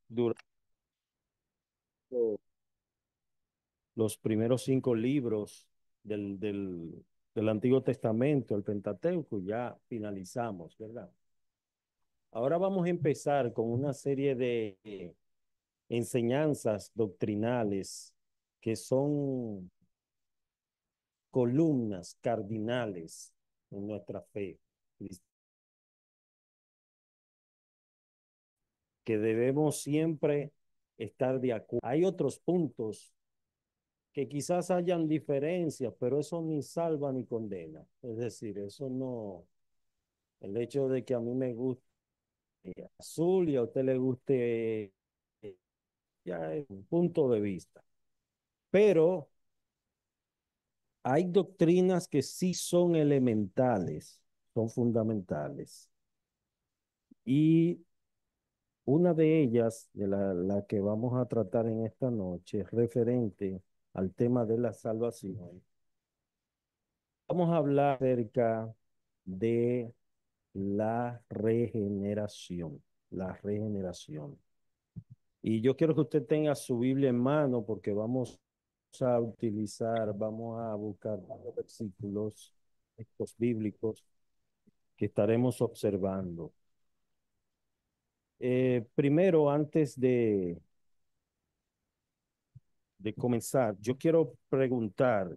durante los primeros 5 libros del Antiguo Testamento, el Pentateuco, ya finalizamos, ¿verdad? Ahora vamos a empezar con una serie de enseñanzas doctrinales que son columnas cardinales en nuestra fe, que debemos siempre estar de acuerdo. Hay otros puntos que quizás hayan diferencias, pero eso ni salva ni condena. Es decir, eso no, el hecho de que a mí me guste azul y a usted le guste, ya es un punto de vista. Pero hay doctrinas que sí son elementales, son fundamentales. Y una de ellas, de la que vamos a tratar en esta noche, es referente al tema de la salvación. Vamos a hablar acerca de la regeneración, la regeneración. Y yo quiero que usted tenga su Biblia en mano porque vamos a buscar los versículos estos bíblicos que estaremos observando. Primero, antes de comenzar, yo quiero preguntar,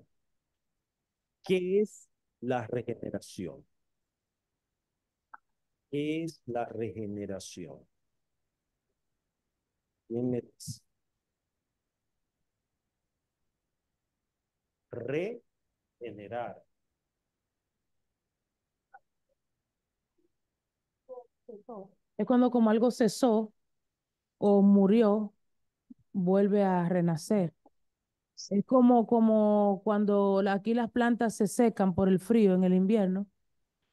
¿qué es la regeneración? ¿Qué es la regeneración? ¿Quién me dice? Regenerar. Es cuando como algo cesó o murió, vuelve a renacer. Es como cuando aquí las plantas se secan por el frío en el invierno,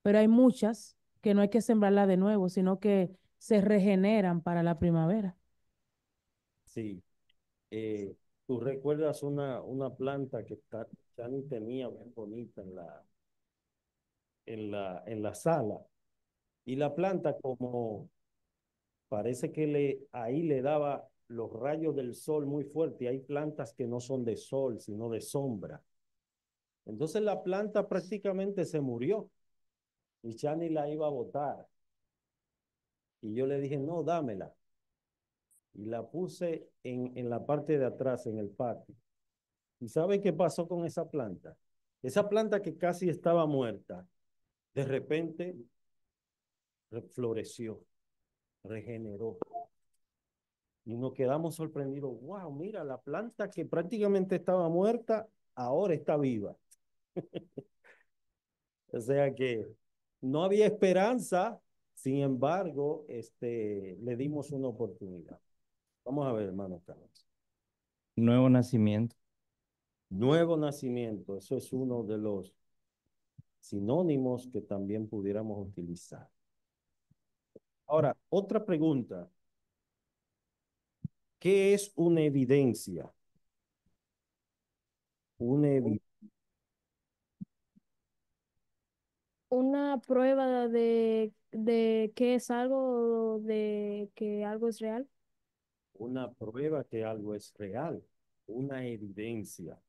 pero hay muchas que no hay que sembrarlas de nuevo, sino que se regeneran para la primavera. Sí. Eh, ¿Tú recuerdas una planta que Chani tenía bien bonita en la sala? Y la planta como parece que ahí le daba los rayos del sol muy fuerte. Y hay plantas que no son de sol, sino de sombra. Entonces la planta prácticamente se murió y Chani la iba a botar. Y yo le dije, no, dámela. Y la puse en la parte de atrás, en el patio. ¿Y sabe qué pasó con esa planta? Esa planta que casi estaba muerta, de repente floreció, regeneró. Y nos quedamos sorprendidos. Wow, mira, la planta que prácticamente estaba muerta, ahora está viva. O sea que no había esperanza, sin embargo, le dimos una oportunidad. Vamos a ver, hermano Carlos. Nuevo nacimiento. Nuevo nacimiento, eso es uno de los sinónimos que también pudiéramos utilizar. Ahora, otra pregunta. ¿Qué es una evidencia? Una Una prueba de que es algo, de que algo es real. una prueba que algo es real, una evidencia.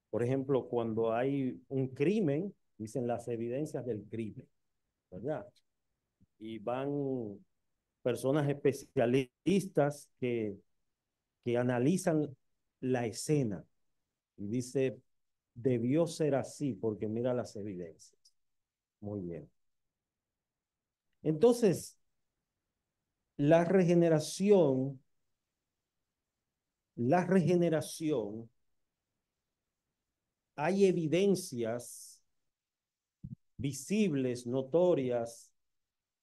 Por ejemplo, cuando hay un crimen, dicen las evidencias del crimen, ¿verdad? Y van personas especialistas que analizan la escena y dice, debió ser así porque mira las evidencias. Muy bien. Entonces, la regeneración, la regeneración, hay evidencias visibles, notorias,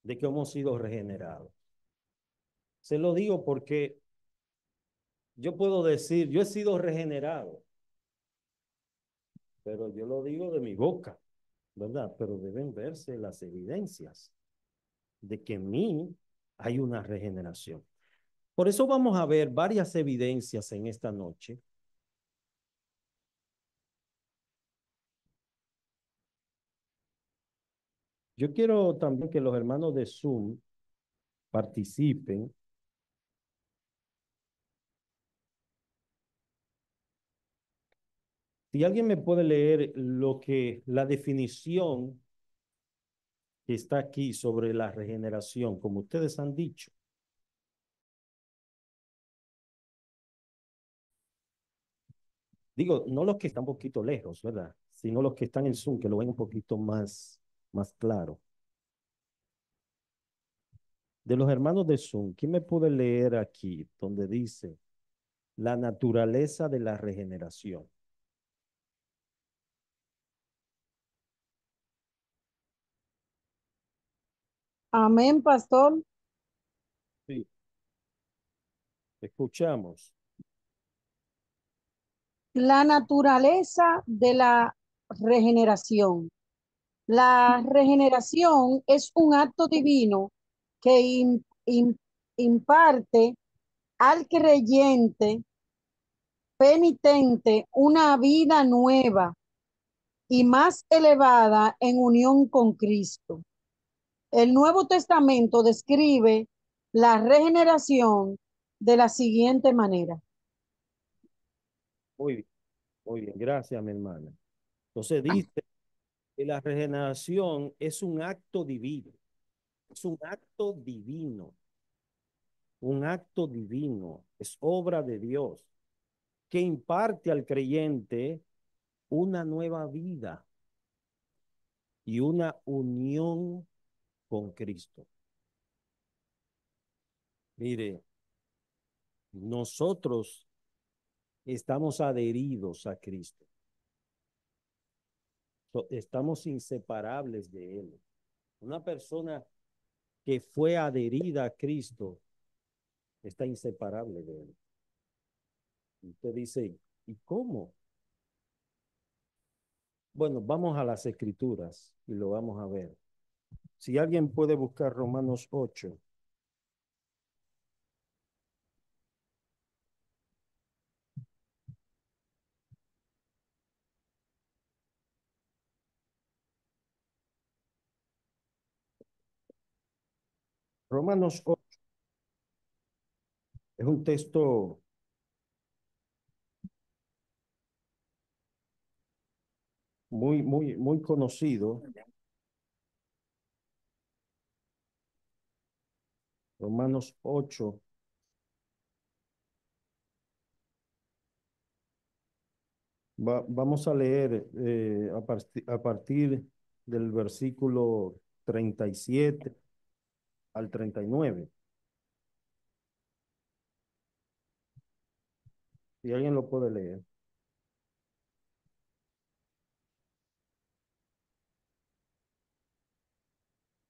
de que hemos sido regenerados. Se lo digo porque yo puedo decir, yo he sido regenerado, pero yo lo digo de mi boca, ¿verdad? Pero deben verse las evidencias de que en mí hay una regeneración. Por eso vamos a ver varias evidencias en esta noche. Yo quiero también que los hermanos de Zoom participen Si alguien me puede leer la definición que está aquí sobre la regeneración, como ustedes han dicho. Digo, no los que están un poquito lejos, ¿verdad? Sino los que están en Zoom, que lo ven un poquito más claro. De los hermanos de Zoom, ¿quién me puede leer aquí donde dice la naturaleza de la regeneración? Amén, pastor. Sí, escuchamos. La naturaleza de la regeneración. La regeneración es un acto divino que imparte al creyente penitente una vida nueva y más elevada en unión con Cristo. El Nuevo Testamento describe la regeneración de la siguiente manera. Muy bien, muy bien. Gracias, mi hermana. Entonces dice que la regeneración es un acto divino. Es un acto divino, es obra de Dios que imparte al creyente una nueva vida y una unión con Cristo. Mire, nosotros estamos adheridos a Cristo. Estamos inseparables de Él. Una persona que fue adherida a Cristo está inseparable de Él. Usted dice, ¿y cómo? Bueno, vamos a las Escrituras y lo vamos a ver. Si alguien puede buscar Romanos 8. Romanos 8 es un texto muy conocido. Romanos 8. Vamos a leer a partir del versículo 37 al 39. Si alguien lo puede leer.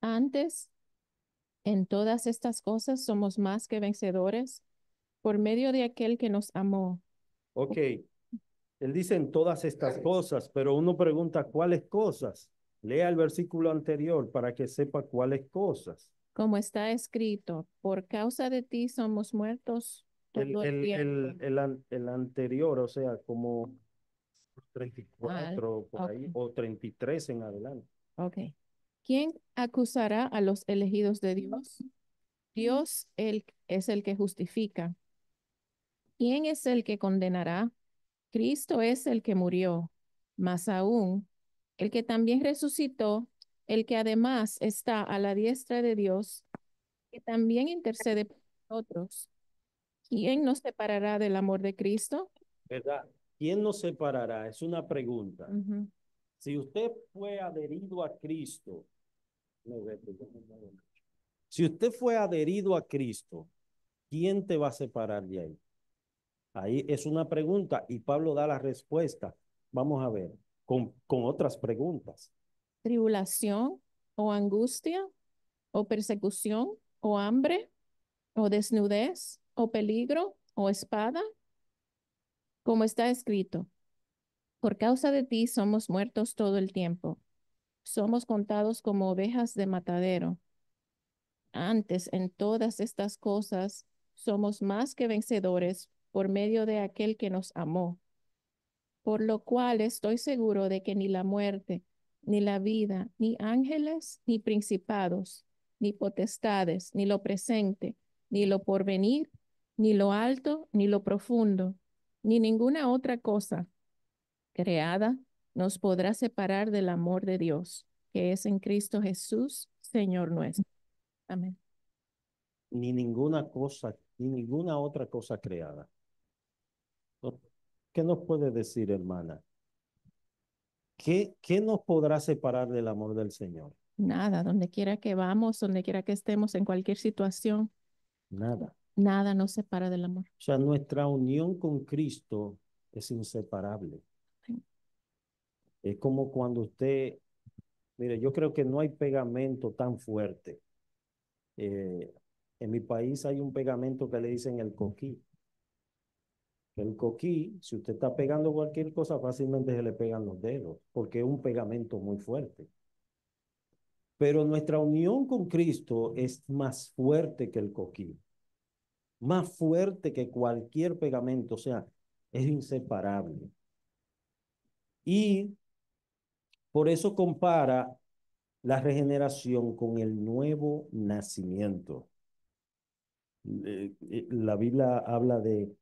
Antes, en todas estas cosas somos más que vencedores por medio de aquel que nos amó. Ok, él dice en todas estas cosas, pero uno pregunta cuáles cosas. Lea el versículo anterior para que sepa cuáles cosas. Como está escrito, por causa de ti somos muertos todo el tiempo. El anterior, o sea, como 34 por ahí, Ok. o 33 en adelante. Ok. ¿Quién acusará a los elegidos de Dios? Dios es el que justifica. ¿Quién es el que condenará? Cristo es el que murió, más aún, el que también resucitó, el que además está a la diestra de Dios, que también intercede por nosotros. ¿Quién nos separará del amor de Cristo? ¿Verdad? ¿Quién nos separará? Es una pregunta. Ujú. Si usted fue adherido a Cristo, si usted fue adherido a Cristo, ¿quién te va a separar de ahí? Ahí es una pregunta y Pablo da la respuesta. Vamos a ver, con otras preguntas. Tribulación o angustia o persecución o hambre o desnudez o peligro o espada, como está escrito. Por causa de ti somos muertos todo el tiempo. Somos contados como ovejas de matadero. Antes, en todas estas cosas, somos más que vencedores por medio de aquel que nos amó. Por lo cual estoy seguro de que ni la muerte, ni la vida, ni ángeles, ni principados, ni potestades, ni lo presente, ni lo porvenir, ni lo alto, ni lo profundo, ni ninguna otra cosa creada nos podrá separar del amor de Dios, que es en Cristo Jesús, Señor nuestro. Amén. Ni ninguna cosa, ni ninguna otra cosa creada. ¿Qué nos puede decir, hermana? ¿Qué nos podrá separar del amor del Señor? Nada, donde quiera que vamos, donde quiera que estemos, en cualquier situación, Nada. nada nos separa del amor. O sea, nuestra unión con Cristo es inseparable. Sí. Es como cuando usted, mire, yo creo que no hay pegamento tan fuerte. En mi país hay un pegamento que le dicen el coquí. El coquí, si usted está pegando cualquier cosa, fácilmente se le pegan los dedos, porque es un pegamento muy fuerte. Pero nuestra unión con Cristo es más fuerte que el coquí, más fuerte que cualquier pegamento, o sea, es inseparable. Y por eso compara la regeneración con el nuevo nacimiento. La Biblia habla de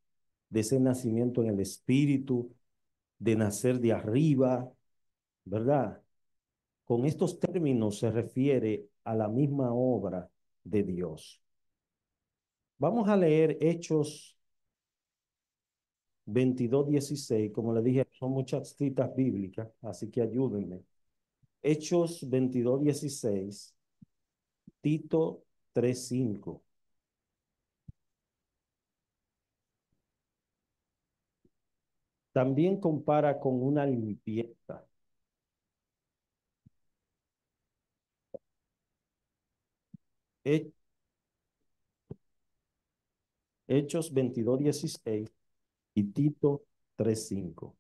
ese nacimiento en el espíritu, de nacer de arriba, ¿verdad? Con estos términos se refiere a la misma obra de Dios. Vamos a leer Hechos 22:16. Como le dije, son muchas citas bíblicas, así que ayúdenme. Hechos 22:16, Tito 3:5. También compara con una limpieza. He- Hechos 22:16 y Tito 3:5.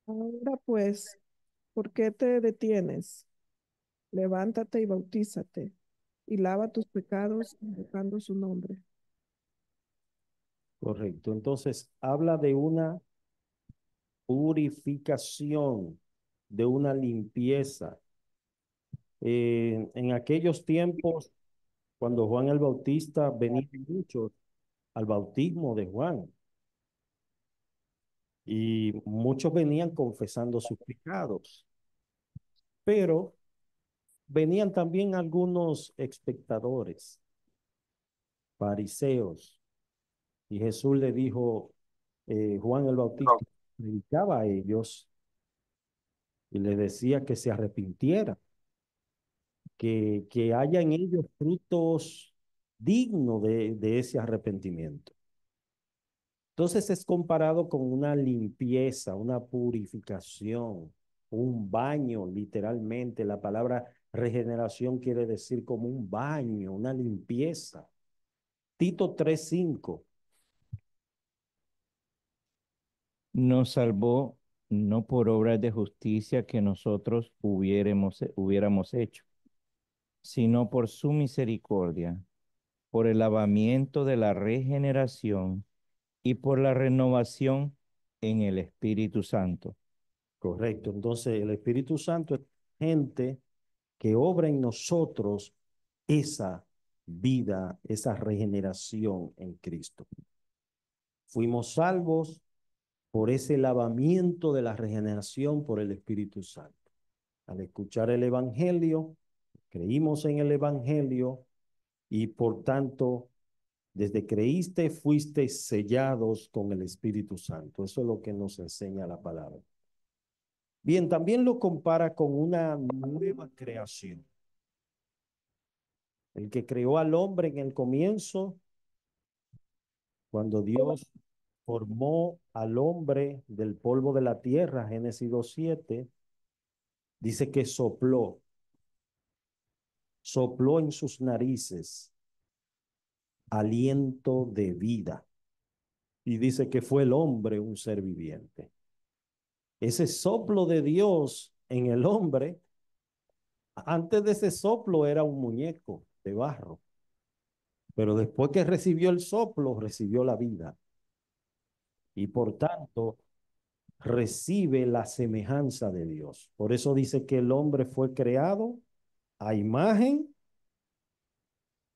Ahora pues, ¿por qué te detienes? Levántate y bautízate, y lava tus pecados invocando su nombre. Correcto. Entonces, habla de una purificación, de una limpieza. En aquellos tiempos, cuando Juan el Bautista venía muchos al bautismo de Juan y muchos venían confesando sus pecados, pero venían también algunos espectadores, fariseos, y Jesús le dijo, Juan el Bautista predicaba a ellos y le decía que se arrepintieran, que haya en ellos frutos dignos de ese arrepentimiento. Entonces es comparado con una limpieza, una purificación, un baño, literalmente. La palabra regeneración quiere decir como un baño, una limpieza. Tito 3:5. Nos salvó no por obras de justicia que nosotros hubiéramos hecho, sino por su misericordia, por el lavamiento de la regeneración y por la renovación en el Espíritu Santo. Correcto. Entonces el Espíritu Santo es gente que obra en nosotros esa vida, esa regeneración en Cristo. Fuimos salvos por ese lavamiento de la regeneración por el Espíritu Santo. Al escuchar el Evangelio, creímos en el Evangelio y por tanto, desde creíste, fuiste sellados con el Espíritu Santo. Eso es lo que nos enseña la palabra. Bien, también lo compara con una nueva creación. El que creó al hombre en el comienzo, cuando Dios formó al hombre del polvo de la tierra, Génesis 2:7, dice que sopló en sus narices aliento de vida. Y dice que fue el hombre un ser viviente. Ese soplo de Dios en el hombre, antes de ese soplo era un muñeco de barro. Pero después que recibió el soplo, recibió la vida. Y por tanto, recibe la semejanza de Dios. Por eso dice que el hombre fue creado a imagen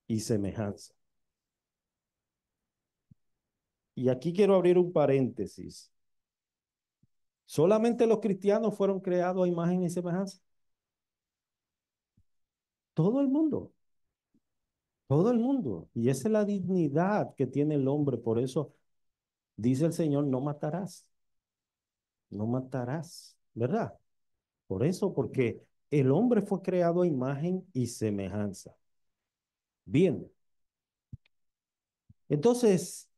y semejanza. Y aquí quiero abrir un paréntesis. ¿Solamente los cristianos fueron creados a imagen y semejanza? Todo el mundo. Todo el mundo. Y esa es la dignidad que tiene el hombre. Por eso dice el Señor, no matarás. No matarás, ¿verdad? Por eso, porque el hombre fue creado a imagen y semejanza. Bien. Entonces,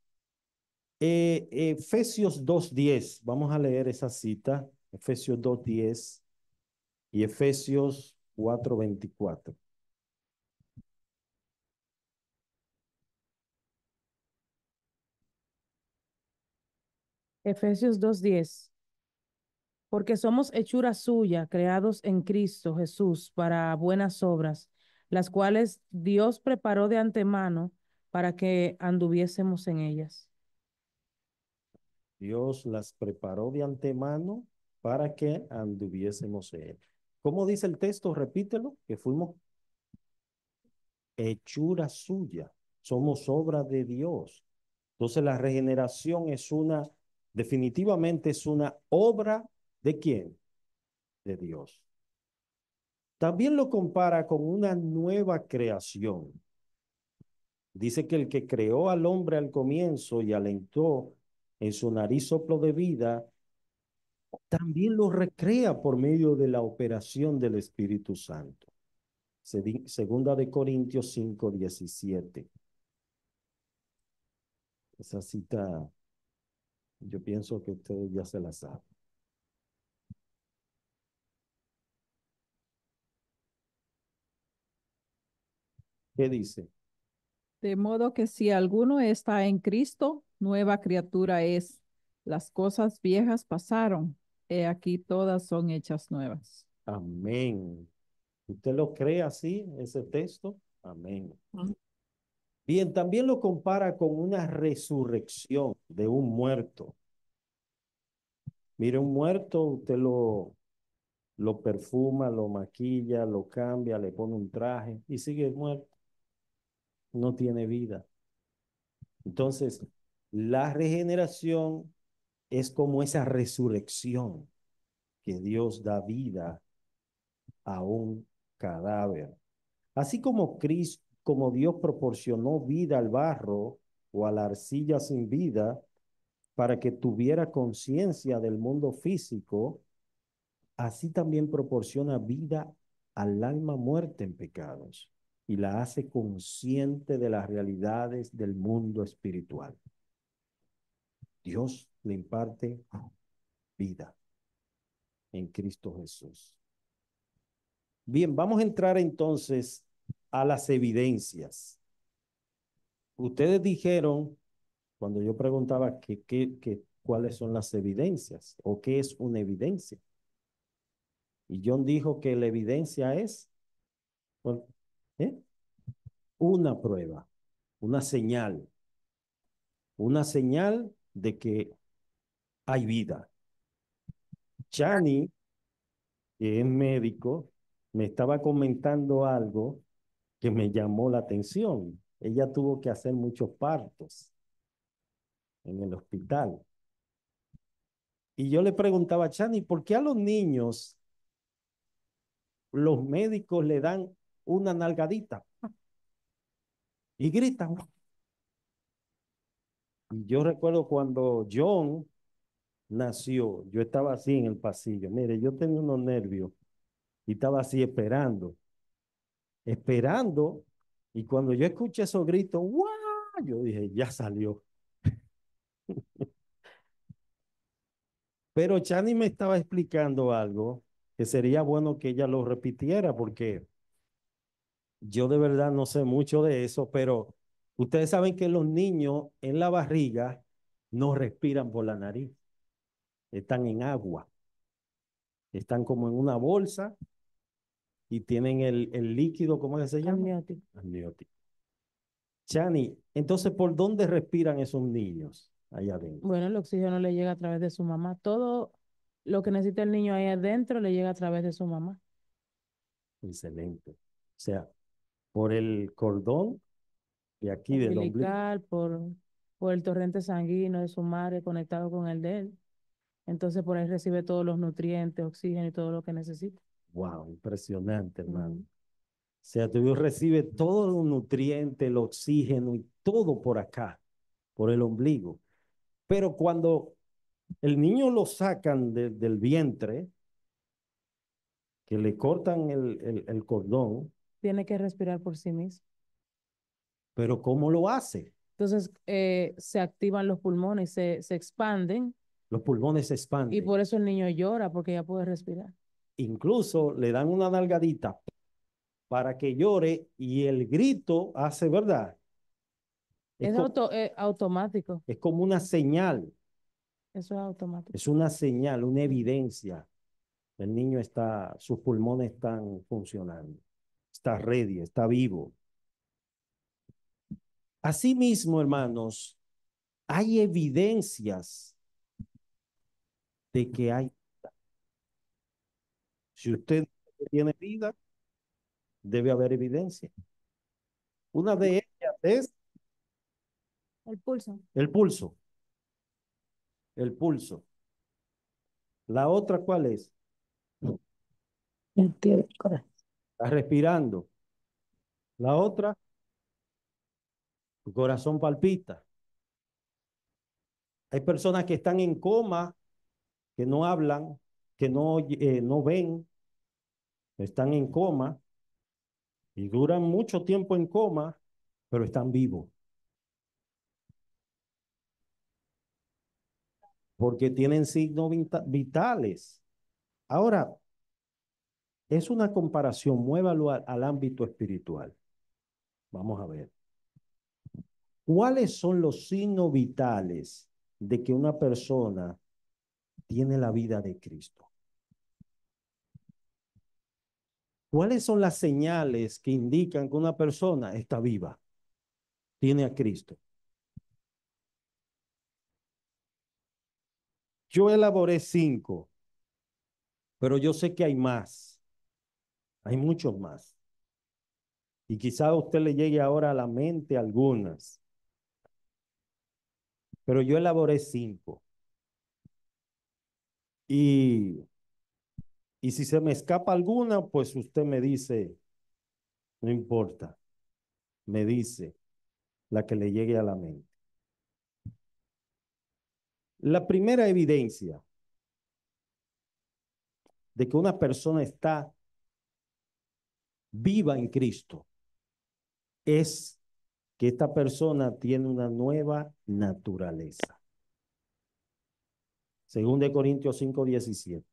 Efesios 2:10, vamos a leer esa cita, Efesios 2:10 y Efesios 4:24. Efesios 2:10. Porque somos hechura suya, creados en Cristo Jesús para buenas obras, las cuales Dios preparó de antemano para que anduviésemos en ellas. Dios las preparó de antemano para que anduviésemos en él. ¿Cómo dice el texto? Repítelo, que fuimos hechura suya, somos obra de Dios. Entonces la regeneración es definitivamente es una obra ¿de quién? De Dios. También lo compara con una nueva creación. Dice que el que creó al hombre al comienzo y alentó en su nariz soplo de vida, también lo recrea por medio de la operación del Espíritu Santo. Segunda de Corintios 5:17. Esa cita, yo pienso que ustedes ya se la saben. ¿Qué dice? De modo que si alguno está en Cristo, nueva criatura es. Las cosas viejas pasaron, he aquí todas son hechas nuevas. Amén. ¿Usted lo cree así, ese texto? Amén. Bien, también lo compara con una resurrección de un muerto. Mire, un muerto, usted lo perfuma, lo maquilla, lo cambia, le pone un traje y sigue muerto. No tiene vida. Entonces, la regeneración es como esa resurrección que Dios da vida a un cadáver. Así como Cristo, como Dios proporcionó vida al barro o a la arcilla sin vida para que tuviera conciencia del mundo físico, así también proporciona vida al alma muerta en pecados y la hace consciente de las realidades del mundo espiritual. Dios le imparte vida en Cristo Jesús. Bien, vamos a entrar entonces a las evidencias. Ustedes dijeron, cuando yo preguntaba cuáles son las evidencias o qué es una evidencia. Y John dijo que la evidencia es ¿eh? Una prueba, una señal de que hay vida. Chani, que es médico, me estaba comentando algo que me llamó la atención. Ella tuvo que hacer muchos partos en el hospital. Y yo le preguntaba a Chani, ¿por qué a los niños los médicos le dan una nalgadita y gritan? Y yo recuerdo cuando John nació, yo estaba así en el pasillo. Mire, yo tenía unos nervios y estaba así esperando. Y cuando yo escuché esos gritos, ¡guau! Yo dije, ya salió. Pero Chani me estaba explicando algo que sería bueno que ella lo repitiera porque yo de verdad no sé mucho de eso, pero ustedes saben que los niños en la barriga no respiran por la nariz, están en agua, están como en una bolsa y tienen el líquido, ¿cómo es que se llama? Amniótico. Amniótico. Chani, entonces, ¿por dónde respiran esos niños allá adentro? Bueno, el oxígeno le llega a través de su mamá. Todo lo que necesita el niño ahí adentro le llega a través de su mamá. Excelente. O sea, por el cordón Y aquí del ombligo. umbilical, por el torrente sanguíneo de su madre conectado con el de él. Entonces por ahí recibe todos los nutrientes, oxígeno y todo lo que necesita. Wow, impresionante, hermano. Ujú. O sea, tu Dios recibe todos los nutrientes, el oxígeno y todo por acá, por el ombligo. Pero cuando el niño lo sacan del vientre, que le cortan el cordón, Tiene que respirar por sí mismo. pero ¿cómo lo hace? Entonces se activan los pulmones, se expanden Los pulmones se y expanden. por eso el niño llora porque ya puede respirar. Incluso le dan una nalgadita para que llore y el grito hace, ¿verdad? Es automático, Es como una señal, eso es automático. es una señal, una evidencia. El niño está, sus pulmones están funcionando, está ready, está vivo. Asimismo, hermanos, hay evidencias de que hay. Si usted tiene vida, debe haber evidencia. Una de ellas es El pulso. el pulso. El pulso. La otra, ¿cuál es? Está respirando. La otra, tu corazón palpita. Hay personas que están en coma, que no hablan, que no ven, están en coma y duran mucho tiempo en coma, pero están vivos. Porque tienen signos vitales. Ahora, es una comparación, muévalo al ámbito espiritual. Vamos a ver. ¿Cuáles son los signos vitales de que una persona tiene la vida de Cristo? ¿Cuáles son las señales que indican que una persona está viva, tiene a Cristo? Yo elaboré 5, pero yo sé que hay más, hay muchos más. Y quizá a usted le llegue ahora a la mente algunas, pero yo elaboré 5. Y, y si se me escapa alguna, pues usted me dice, no importa, me dice la que le llegue a la mente. La primera evidencia de que una persona está viva en Cristo es que esta persona tiene una nueva naturaleza. Según de Corintios 5:17.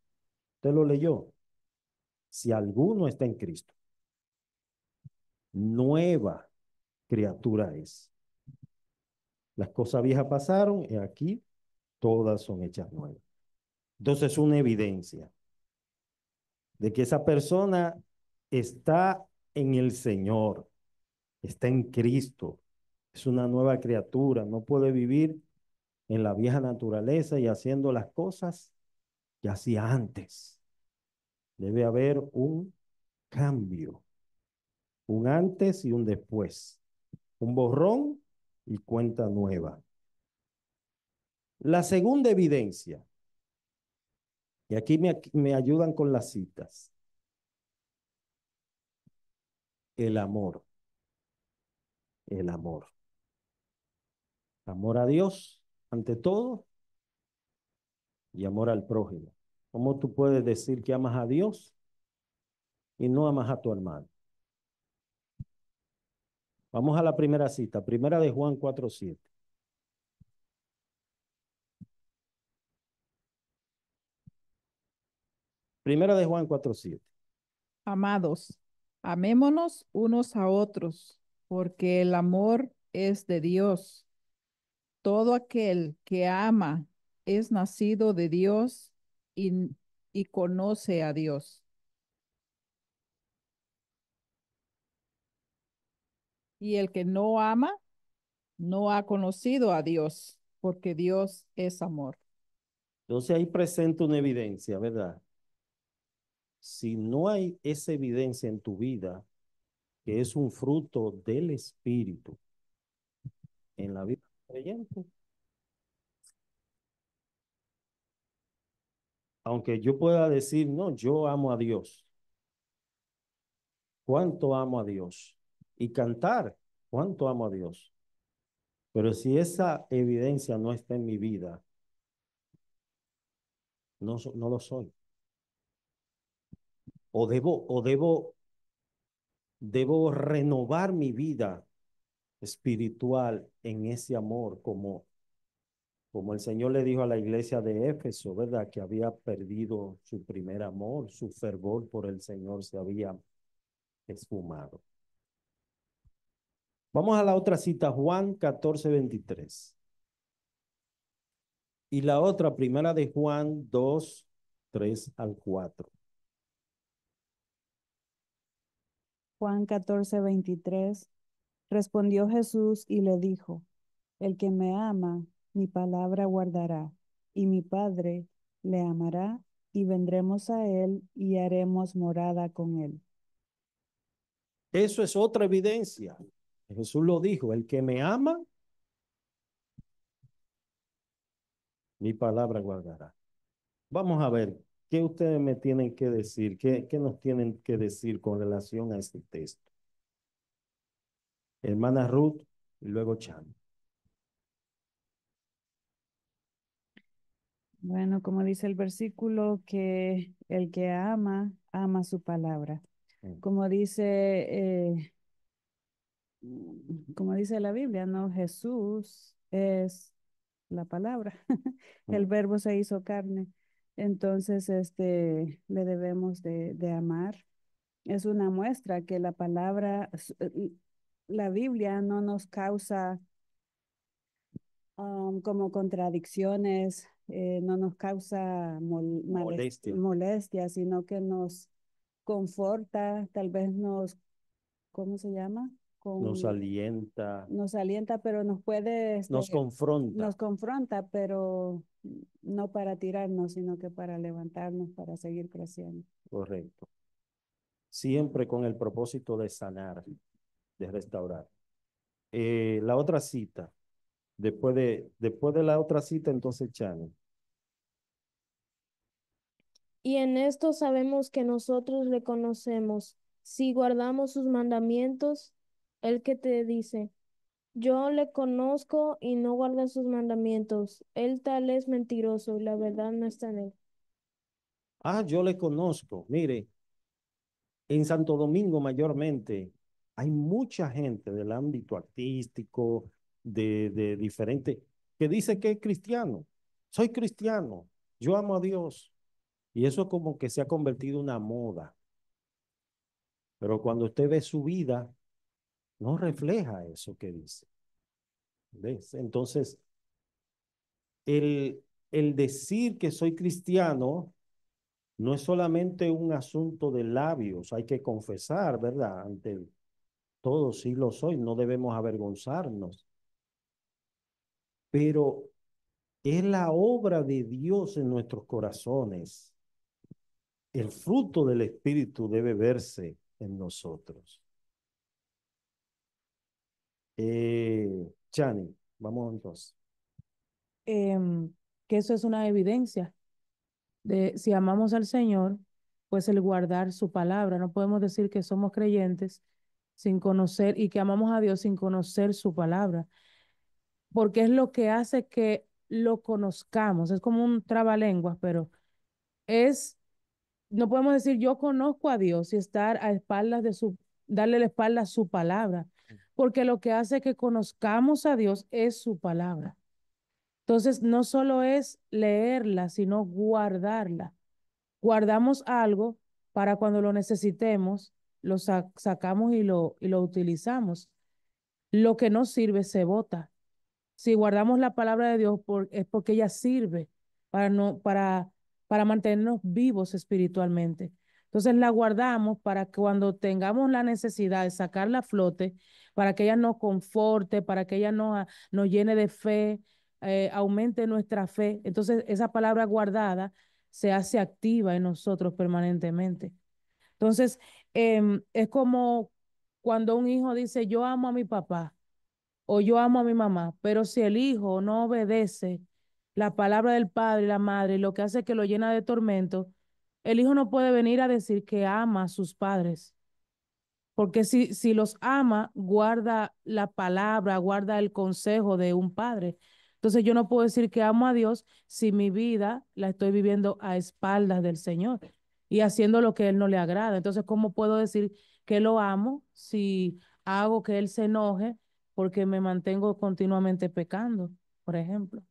¿Usted lo leyó? Si alguno está en Cristo, nueva criatura es. Las cosas viejas pasaron y aquí todas son hechas nuevas. Entonces es una evidencia de que esa persona está en el Señor, está en Cristo, es una nueva criatura, no puede vivir en la vieja naturaleza y haciendo las cosas que hacía antes. Debe haber un cambio, un antes y un después, un borrón y cuenta nueva. La segunda evidencia, y aquí me ayudan con las citas, el amor, el amor. Amor a Dios ante todo y amor al prójimo. ¿Cómo tú puedes decir que amas a Dios y no amas a tu hermano? Vamos a la primera cita, primera de Juan 4:7. Primera de Juan 4:7. Amados, amémonos unos a otros, porque el amor es de Dios. Todo aquel que ama es nacido de Dios y, y conoce a Dios. Y el que no ama no ha conocido a Dios, porque Dios es amor. Entonces ahí presenta una evidencia, ¿verdad? Si no hay esa evidencia en tu vida, que es un fruto del Espíritu, en la vida creyente. Aunque yo pueda decir, no, yo amo a Dios. ¿Cuánto amo a Dios? Y cantar, ¿cuánto amo a Dios? Pero si esa evidencia no está en mi vida, no lo soy. Debo renovar mi vida espiritual en ese amor, como el Señor le dijo a la iglesia de Éfeso, ¿verdad? Que había perdido su primer amor, su fervor por el Señor se había esfumado. Vamos a la otra cita, Juan 14:23. Y la otra, primera de Juan 2:3 al 4. Juan 14:23. Respondió Jesús y le dijo, el que me ama, mi palabra guardará, y mi Padre le amará, y vendremos a él y haremos morada con él. Eso es otra evidencia. Jesús lo dijo, el que me ama, mi palabra guardará. Vamos a ver, ¿qué ustedes me tienen que decir? ¿Qué nos tienen que decir con relación a este texto? Hermana Ruth y luego Chan. Bueno, como dice el versículo, que el que ama, ama su palabra. Como dice la Biblia, ¿no? Jesús es la palabra. El verbo se hizo carne. Entonces, le debemos de amar. Es una muestra que la palabra, la Biblia no nos causa como contradicciones, no nos causa Molestia. molestia, sino que nos conforta, tal vez ¿cómo se llama? Nos alienta, Nos alienta, pero nos puede, nos confronta. nos confronta, pero no para tirarnos, sino que para levantarnos, para seguir creciendo. Correcto. Siempre con el propósito de sanar, de restaurar. La otra cita, después de la otra cita, entonces Chani. Y en esto sabemos que nosotros le conocemos, si guardamos sus mandamientos. El que te dice, yo le conozco y no guarda sus mandamientos, él tal es mentiroso y la verdad no está en él. Ah, yo le conozco. Mire, en Santo Domingo mayormente hay mucha gente del ámbito artístico, de diferente, que dice que es cristiano. Soy cristiano, yo amo a Dios. Y eso como que se ha convertido en una moda. Pero cuando usted ve su vida, no refleja eso que dice. ¿Ves? Entonces, el decir que soy cristiano no es solamente un asunto de labios, hay que confesar, ¿verdad? Ante todos sí lo soy, no debemos avergonzarnos. Pero es la obra de Dios en nuestros corazones. El fruto del Espíritu debe verse en nosotros. Chani, vamos entonces. Que eso es una evidencia de si amamos al Señor, pues el guardar su palabra. No podemos decir que somos creyentes sin conocer y que amamos a Dios sin conocer su palabra, porque es lo que hace que lo conozcamos. Es como un trabalenguas, pero es, no podemos decir yo conozco a Dios y estar a espaldas de darle la espalda a su palabra, porque lo que hace que conozcamos a Dios es su palabra. Entonces, no solo es leerla, sino guardarla. Guardamos algo para cuando lo necesitemos, lo sacamos y lo utilizamos. Lo que no sirve se bota. Si guardamos la palabra de Dios es porque ella sirve para, no, para mantenernos vivos espiritualmente. Entonces la guardamos para que cuando tengamos la necesidad de sacarla a flote, para que ella nos conforte, para que ella nos llene de fe, aumente nuestra fe. Entonces esa palabra guardada se hace activa en nosotros permanentemente. Entonces es como cuando un hijo dice, yo amo a mi papá. o yo amo a mi mamá, pero si el hijo no obedece la palabra del padre y la madre, lo que hace es que lo llena de tormento, el hijo no puede venir a decir que ama a sus padres. Porque si los ama, guarda la palabra, guarda el consejo de un padre. Entonces yo no puedo decir que amo a Dios si mi vida la estoy viviendo a espaldas del Señor y haciendo lo que a Él no le agrada. Entonces, ¿cómo puedo decir que lo amo si hago que Él se enoje porque me mantengo continuamente pecando, por ejemplo?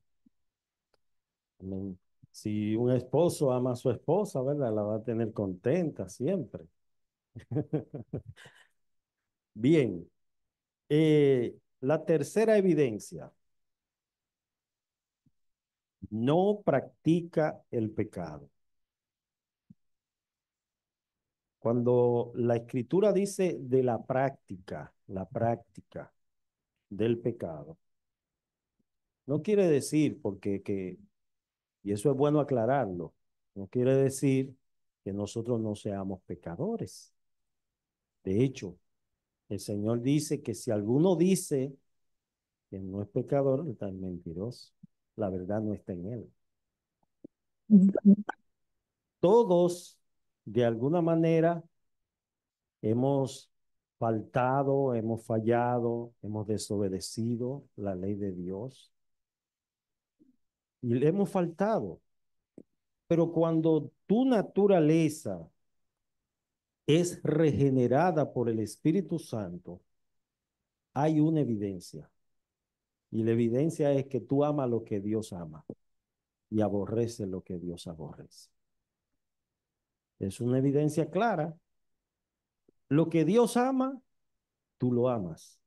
Amén. Si un esposo ama a su esposa, ¿verdad? La va a tener contenta siempre. Bien, la tercera evidencia, no practica el pecado. Cuando la escritura dice de la práctica del pecado, no quiere decir y eso es bueno aclararlo, no quiere decir que nosotros no seamos pecadores. De hecho, el Señor dice que si alguno dice que no es pecador, está mentiroso. La verdad no está en él. Todos, de alguna manera, hemos faltado, hemos fallado, hemos desobedecido la ley de Dios y le hemos faltado. Pero cuando tu naturaleza es regenerada por el Espíritu Santo, hay una evidencia. Y la evidencia es que tú amas lo que Dios ama y aborreces lo que Dios aborrece. Es una evidencia clara. Lo que Dios ama, tú lo amas.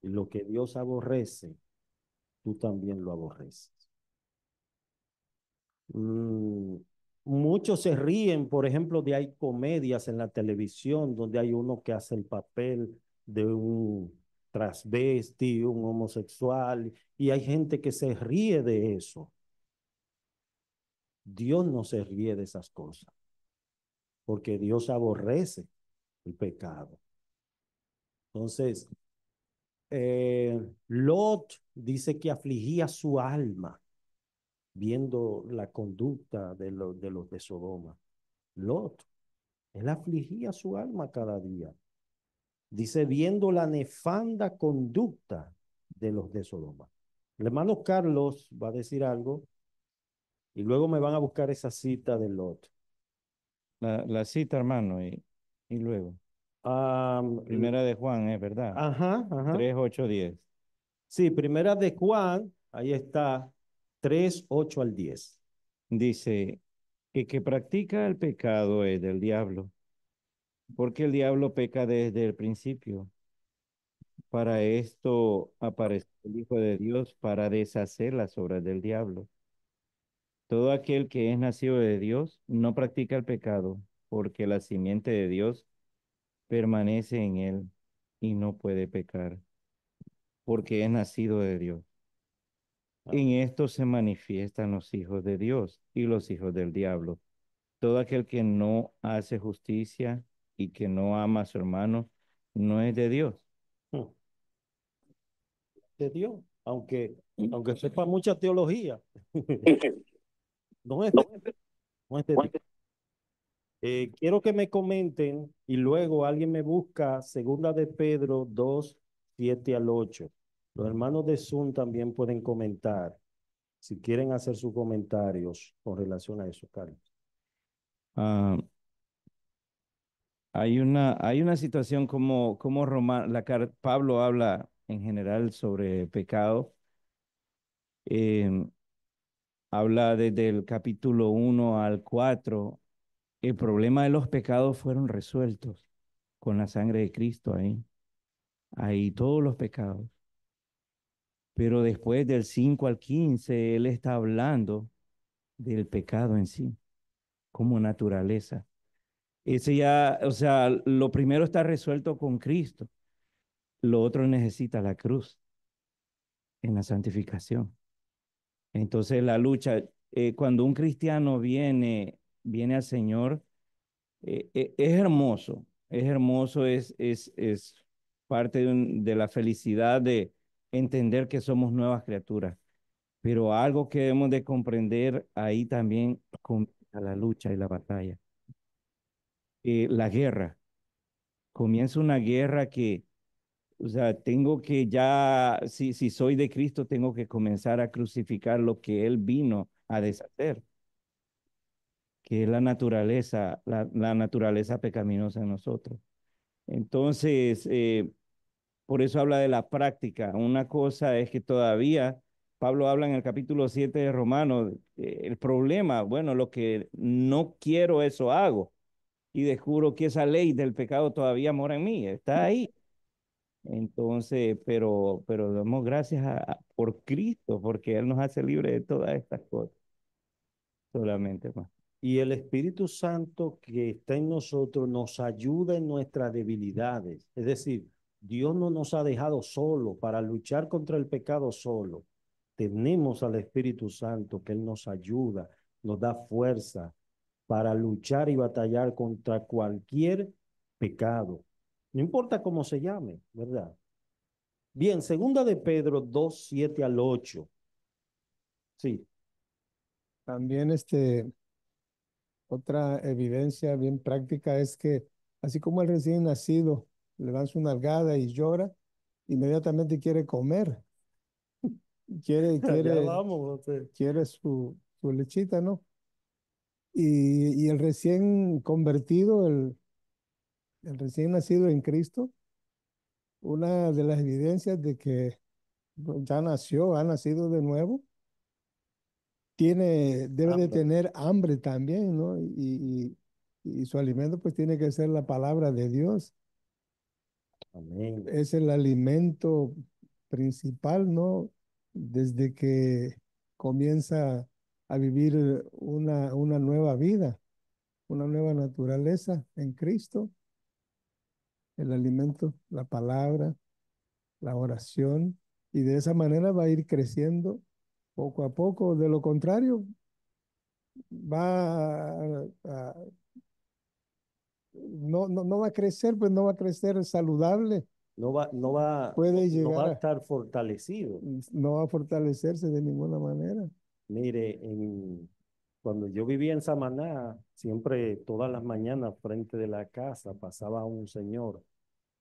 Y lo que Dios aborrece, tú también lo aborreces. Mm, muchos se ríen, por ejemplo, de hay comedias en la televisión donde hay uno que hace el papel de un transvesti, un homosexual, y hay gente que se ríe de eso. Dios no se ríe de esas cosas, porque Dios aborrece el pecado. Entonces, Lot dice que afligía su alma viendo la conducta de los de Sodoma. Lot, él afligía su alma cada día. Dice, viendo la nefanda conducta de los de Sodoma. El hermano Carlos va a decir algo y luego me van a buscar esa cita de Lot. La cita, hermano, y luego. Um, Primera de Juan, es verdad. Ajá, ajá. 3, 8, 10. Sí, primera de Juan, ahí está, 3, 8 al 10. Dice que practica el pecado es del diablo, porque el diablo peca desde el principio. Para esto apareció el Hijo de Dios para deshacer las obras del diablo. Todo aquel que es nacido de Dios no practica el pecado, porque la simiente de Dios permanece en él y no puede pecar, porque es nacido de Dios. En esto se manifiestan los hijos de Dios y los hijos del diablo. Todo aquel que no hace justicia y que no ama a su hermano no es de Dios. De Dios, aunque sepa mucha teología. No es no es de Dios. Quiero que me comenten y luego alguien me busca segunda de Pedro 2, 7 al 8. Los hermanos de Zoom también pueden comentar si quieren hacer sus comentarios con relación a eso, Carlos. Ah, hay una situación como Pablo habla en general sobre pecado. Habla desde el capítulo 1 al 4. El problema de los pecados fueron resueltos con la sangre de Cristo ahí. Ahí todos los pecados. Pero después del 5 al 15, él está hablando del pecado en sí, como naturaleza. Ese ya, o sea, lo primero está resuelto con Cristo. Lo otro necesita la cruz en la santificación. Entonces la lucha, cuando un cristiano viene al Señor, es hermoso, es hermoso, es parte de la felicidad de entender que somos nuevas criaturas. Pero algo que debemos de comprender ahí también comienza la lucha y la batalla. La guerra. Comienza una guerra que, o sea, tengo que ya, si soy de Cristo, tengo que comenzar a crucificar lo que Él vino a deshacer, que es la naturaleza pecaminosa en nosotros. Entonces, por eso habla de la práctica. Una cosa es que todavía Pablo habla en el capítulo 7 de Romanos, el problema, bueno, lo que no quiero, eso hago. Y descubro que esa ley del pecado todavía mora en mí, está ahí. Entonces, pero damos gracias por Cristo, porque Él nos hace libre de todas estas cosas. Solamente, más. Y el Espíritu Santo que está en nosotros nos ayuda en nuestras debilidades. Es decir, Dios no nos ha dejado solo para luchar contra el pecado solo. Tenemos al Espíritu Santo que Él nos ayuda, nos da fuerza para luchar y batallar contra cualquier pecado. No importa cómo se llame, ¿verdad? Bien, segunda de Pedro 2, 7 al 8. Sí. También otra evidencia bien práctica es que así como el recién nacido le dan su nalgada y llora, inmediatamente quiere comer, quiere, Allá quiere, vamos, quiere su lechita, ¿no? Y el recién convertido, el recién nacido en Cristo, una de las evidencias de que ya nació, ha nacido de nuevo, debe de hambre. tener hambre también, ¿no? Y su alimento pues tiene que ser la palabra de Dios. Amén. Es el alimento principal, ¿no? Desde que comienza a vivir una nueva vida, una nueva naturaleza en Cristo, el alimento, la palabra, la oración, y de esa manera va a ir creciendo poco a poco. De lo contrario, no va a crecer, pues no va a crecer saludable, puede No va llegar a estar fortalecido. no va a fortalecerse de ninguna manera. Mire, cuando yo vivía en Samaná, siempre todas las mañanas frente de la casa pasaba un señor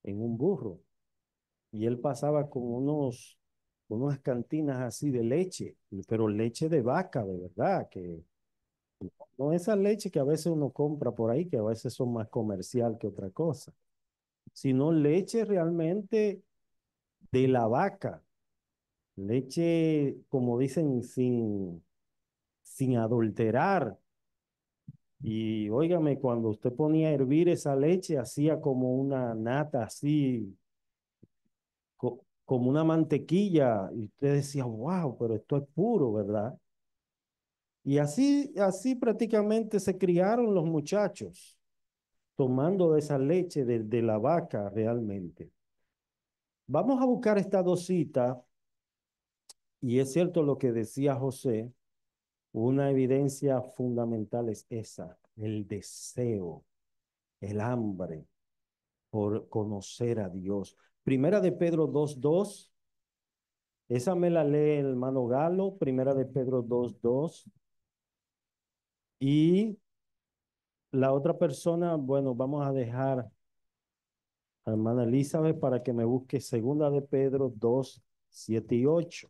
en un burro y él pasaba con unas cantinas así de leche, pero leche de vaca, de verdad, que no esa leche que a veces uno compra por ahí, que a veces son más comercial que otra cosa, sino leche realmente de la vaca, leche, como dicen, sin adulterar. Y óigame, cuando usted ponía a hervir esa leche, hacía como una nata así, como una mantequilla, y usted decía, wow, pero esto es puro, ¿verdad? Y así prácticamente se criaron los muchachos, tomando de esa leche de la vaca realmente. Vamos a buscar esta dosita, y es cierto lo que decía José, una evidencia fundamental es esa, el deseo, el hambre por conocer a Dios. Primera de Pedro 2:2, esa me la lee el hermano Galo, Primera de Pedro 2:2. Y la otra persona, bueno, vamos a dejar a la hermana Elizabeth para que me busque Segunda de Pedro 2:7 y 8.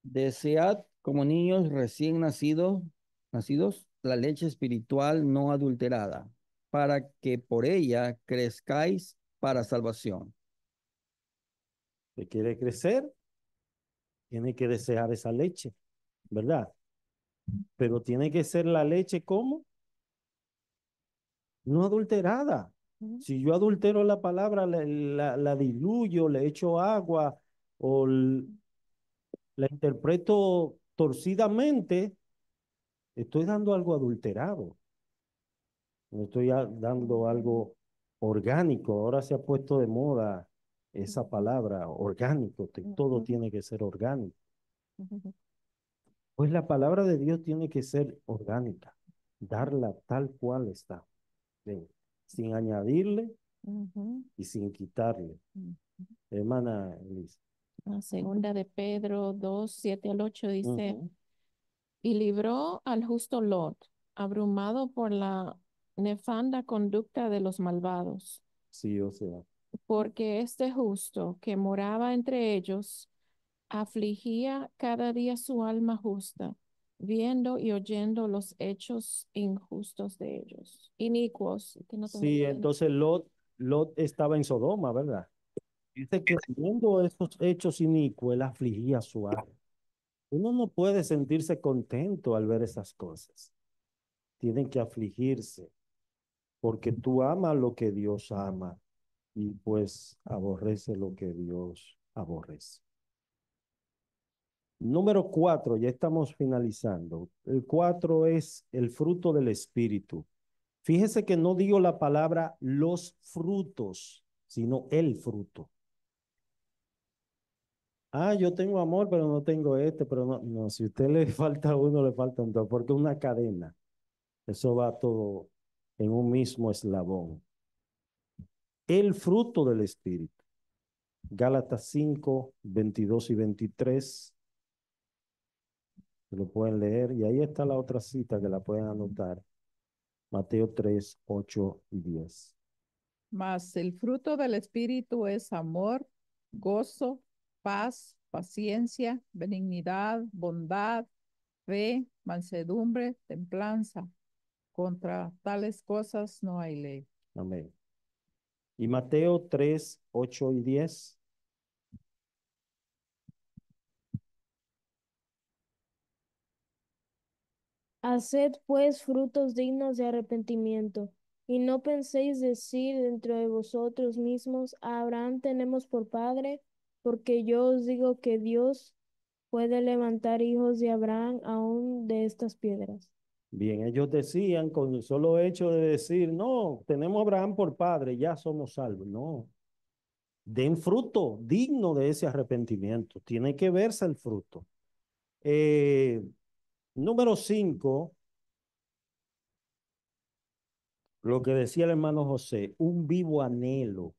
Desead como niños recién nacidos la leche espiritual no adulterada, para que por ella crezcáis para salvación. ¿Usted quiere crecer? Tiene que desear esa leche, ¿verdad? Pero tiene que ser la leche, ¿cómo? No adulterada. Si yo adultero la palabra, la diluyo, le echo agua o la interpreto torcidamente, estoy dando algo adulterado. No estoy dando algo orgánico. Ahora se ha puesto de moda esa palabra, orgánico. Todo tiene que ser orgánico. Pues la palabra de Dios tiene que ser orgánica, darla tal cual está, ¿ven? Sin añadirle Ujú, y sin quitarle. ujú. Hermana Elisa. La segunda de Pedro 2, 7 al 8 dice, Ujú. y libró al justo Lot, abrumado por la nefanda conducta de los malvados, Sí, o sea, porque este justo que moraba entre ellos afligía cada día su alma justa, viendo y oyendo los hechos injustos de ellos, inicuos, que no tengo sí, idea. entonces Lot estaba en Sodoma, ¿verdad? Dice que viendo esos hechos inicuos, él afligía su alma. Uno no puede sentirse contento al ver esas cosas. Tienen que afligirse, porque tú amas lo que Dios ama y pues aborrece lo que Dios aborrece. Número 4, ya estamos finalizando. El 4 es el fruto del Espíritu. Fíjese que no digo la palabra los frutos, sino el fruto. Ah, yo tengo amor, pero no tengo este, pero no, no, si a usted le falta uno, le faltan dos, porque es una cadena. Eso va todo en un mismo eslabón. El fruto del Espíritu. Gálatas 5, 22 y 23. Lo pueden leer. Y ahí está la otra cita que la pueden anotar. Mateo 3, 8 y 10. Mas el fruto del Espíritu es amor, gozo, paz, paciencia, benignidad, bondad, fe, mansedumbre, templanza. Contra tales cosas no hay ley. Amén. Y Mateo 3, 8 y 10. Haced pues frutos dignos de arrepentimiento, y no penséis decir dentro de vosotros mismos, a Abraham tenemos por padre, porque yo os digo que Dios puede levantar hijos de Abraham aún de estas piedras. Bien, ellos decían con el solo hecho de decir, no, tenemos a Abraham por padre, ya somos salvos. No, den fruto digno de ese arrepentimiento. Tiene que verse el fruto. Número 5, lo que decía el hermano José, un vivo anhelo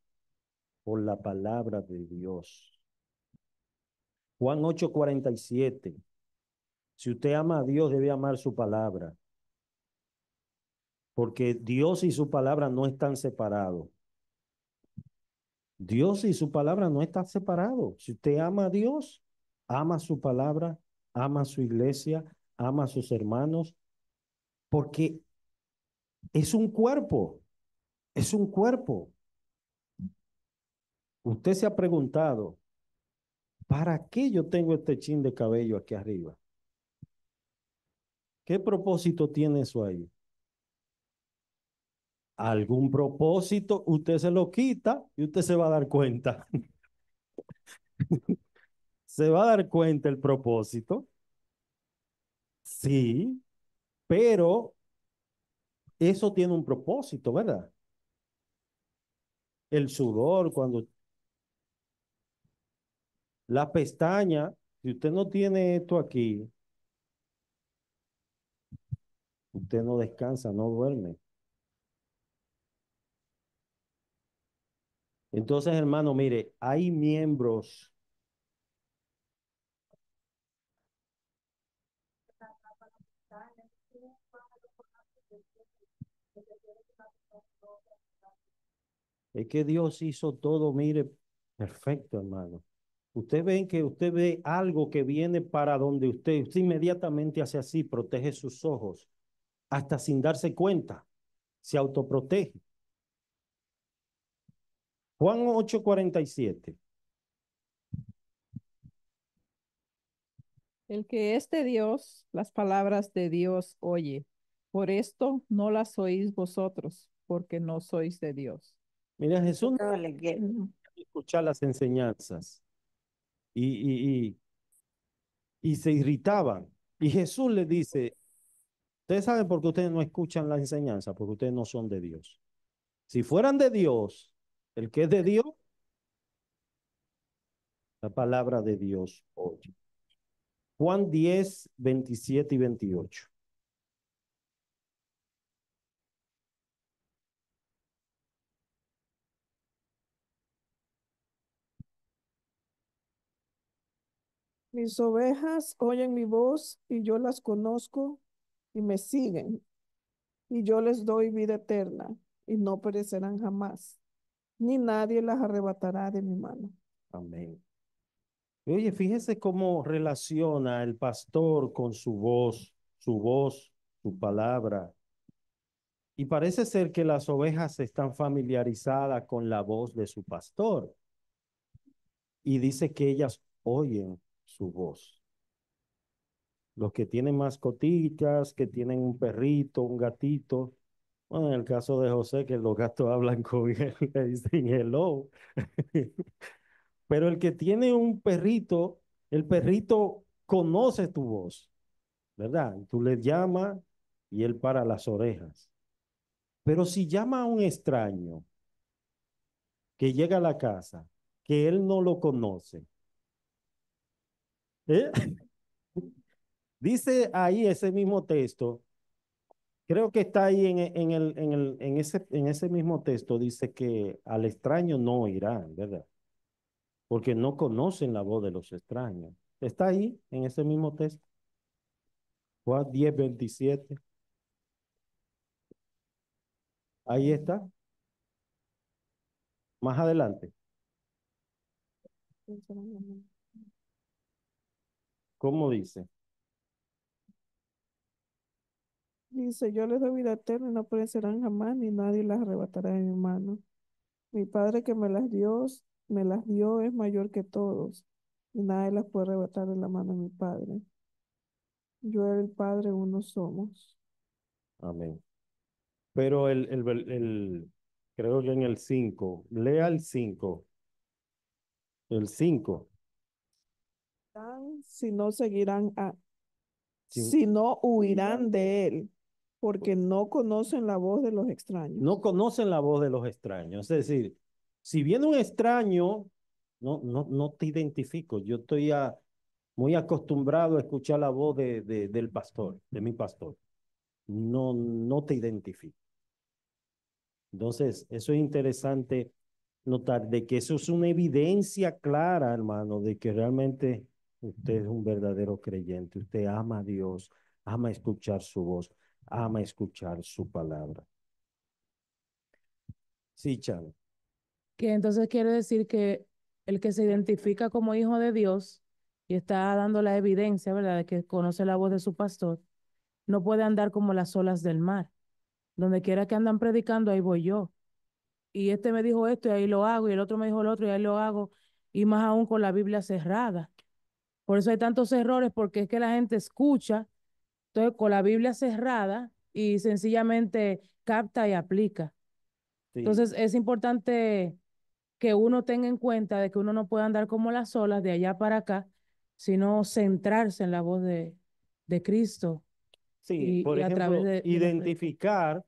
por la palabra de Dios. Juan 8:47. Si usted ama a Dios, debe amar su palabra, porque Dios y su palabra no están separados. Dios y su palabra no están separados. Si usted ama a Dios, ama su palabra, ama su iglesia, ama a sus hermanos, porque es un cuerpo, es un cuerpo. Usted se ha preguntado, ¿para qué yo tengo este chin de cabello aquí arriba? ¿Qué propósito tiene eso ahí? Algún propósito, usted se lo quita y usted se va a dar cuenta. Se va a dar cuenta el propósito, sí, pero eso tiene un propósito, ¿verdad? El sudor, cuando la pestaña, si usted no tiene esto aquí, usted no descansa, no duerme. Entonces, hermano, mire, hay miembros. Es que Dios hizo todo, mire, perfecto, hermano. Usted ve que usted ve algo que viene para donde usted inmediatamente hace así, protege sus ojos, hasta sin darse cuenta, se autoprotege. Juan 8:47. El que es de Dios, las palabras de Dios oye. Por esto no las oís vosotros, porque no sois de Dios. Mira, Jesús no escuchar las enseñanzas y, y, y, y se irritaban. Y Jesús le dice, ustedes saben por qué ustedes no escuchan la enseñanza, porque ustedes no son de Dios. Si fueran de Dios, el que es de Dios, la palabra de Dios oye. Juan 10, 27 y 28. Mis ovejas oyen mi voz y yo las conozco y me siguen, y yo les doy vida eterna y no perecerán jamás, ni nadie las arrebatará de mi mano. Amén. Y oye, fíjese cómo relaciona el pastor con su voz, su palabra. Y parece ser que las ovejas están familiarizadas con la voz de su pastor. Y dice que ellas oyen su voz. Los que tienen mascoticas, que tienen un perrito, un gatito. Bueno, en el caso de José, que los gatos hablan con él, le dicen hello. Pero el que tiene un perrito, el perrito conoce tu voz, ¿verdad? Tú le llamas y él para las orejas. Pero si llama a un extraño que llega a la casa, que él no lo conoce, ¿eh? Dice ahí ese mismo texto, creo que está ahí en ese mismo texto, dice que al extraño no oirán, ¿verdad? Porque no conocen la voz de los extraños. Está ahí en ese mismo texto, Juan 10, 27. Ahí está, más adelante. ¿Cómo dice? Dice, yo les doy vida eterna y no perecerán jamás, ni nadie las arrebatará de mi mano. Mi Padre que me las dio es mayor que todos, y nadie las puede arrebatar de la mano de mi Padre. Yo y el Padre uno somos. Amén. Pero creo que en el 5, lea el 5, el 5. Si no seguirán Si si no huirán de él, porque no conocen la voz de los extraños. no conocen la voz de los extraños. Es decir, si viene un extraño, no te identifico. Yo estoy muy acostumbrado a escuchar la voz del pastor, de mi pastor. No te identifico. Entonces, eso es interesante notar de que eso es una evidencia clara, hermano, de que realmente usted es un verdadero creyente. Usted ama a Dios, ama escuchar su voz, ama escuchar su palabra. Sí, Chan. Que entonces quiere decir que el que se identifica como hijo de Dios y está dando la evidencia, ¿verdad?, de que conoce la voz de su pastor, no puede andar como las olas del mar. Donde quiera que andan predicando, ahí voy yo. Y este me dijo esto y ahí lo hago, y el otro me dijo el otro y ahí lo hago, y más aún con la Biblia cerrada. Por eso hay tantos errores, porque es que la gente escucha, entonces con la Biblia cerrada y sencillamente capta y aplica. Sí, Entonces es importante que uno tenga en cuenta de que uno no puede andar como las olas de allá para acá, sino centrarse en la voz de Cristo sí, por y a través ejemplo, de la predicación. identificar,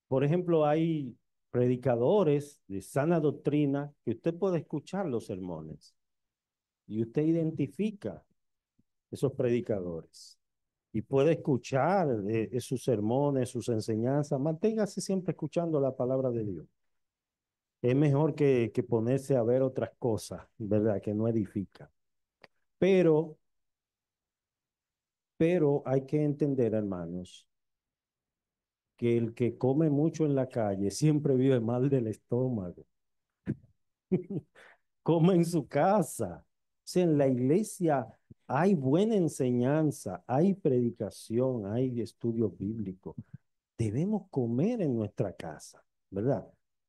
por ejemplo, hay predicadores de sana doctrina que usted puede escuchar los sermones y usted identifica esos predicadores y puede escuchar sus sermones, sus enseñanzas. Manténgase siempre escuchando la palabra de Dios. Es mejor que ponerse a ver otras cosas, ¿verdad? Que no edifica. Pero, pero hay que entender, hermanos, que el que come mucho en la calle siempre vive mal del estómago. Come en su casa. O sea, en la iglesia hay buena enseñanza, hay predicación, hay estudio bíblico. Debemos comer en nuestra casa, ¿verdad?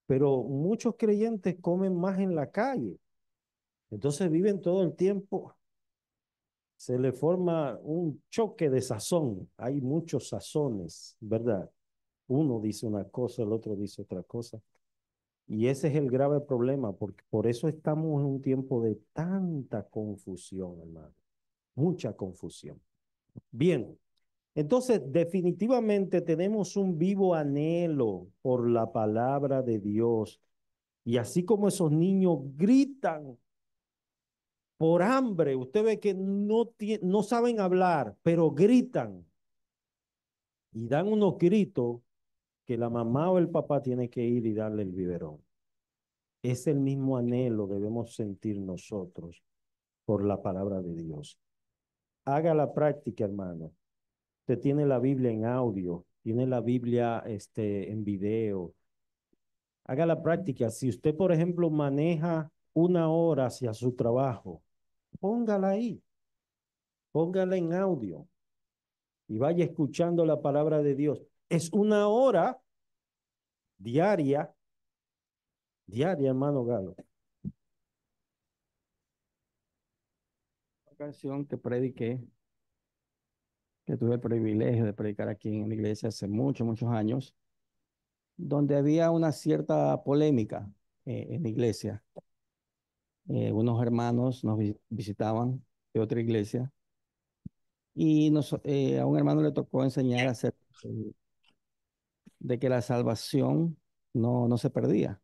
Pero muchos creyentes comen más en la calle. Entonces viven todo el tiempo, se le forma un choque de sazón. Hay muchos sazones, ¿verdad? Uno dice una cosa, el otro dice otra cosa. Y ese es el grave problema, porque por eso estamos en un tiempo de tanta confusión, hermano. Mucha confusión. Bien, entonces definitivamente tenemos un vivo anhelo por la palabra de Dios. Y así como esos niños gritan por hambre. Usted ve que no saben hablar, pero gritan y dan unos gritos que la mamá o el papá tiene que ir y darle el biberón. Es el mismo anhelo que debemos sentir nosotros por la palabra de Dios. Haga la práctica, hermano. Usted tiene la Biblia en audio, tiene la Biblia en video. Haga la práctica. Si usted, por ejemplo, maneja 1 hora hacia su trabajo, póngala ahí, póngala en audio y vaya escuchando la palabra de Dios. Es 1 hora diaria, hermano Galo. Una canción que prediqué, que tuve el privilegio de predicar aquí en la iglesia hace muchos, muchos años, donde había una cierta polémica en la iglesia. Unos hermanos nos visitaban de otra iglesia y a un hermano le tocó enseñar acerca de que la salvación no se perdía.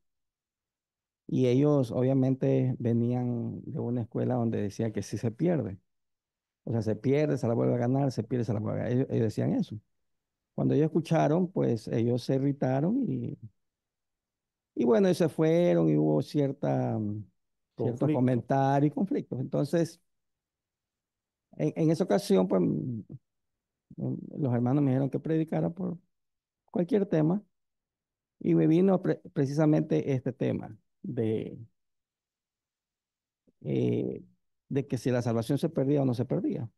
Y ellos obviamente venían de una escuela donde decía que sí se pierde. O sea, se pierde, se la vuelve a ganar, se pierde, se la vuelve a ganar. Ellos decían eso. Cuando ellos escucharon, pues ellos se irritaron y bueno, ellos se fueron y hubo ciertos comentarios y conflictos. Entonces, en esa ocasión, pues los hermanos me dijeron que predicara por cualquier tema y me vino precisamente este tema eh, de que si la salvación se perdía o no se perdía.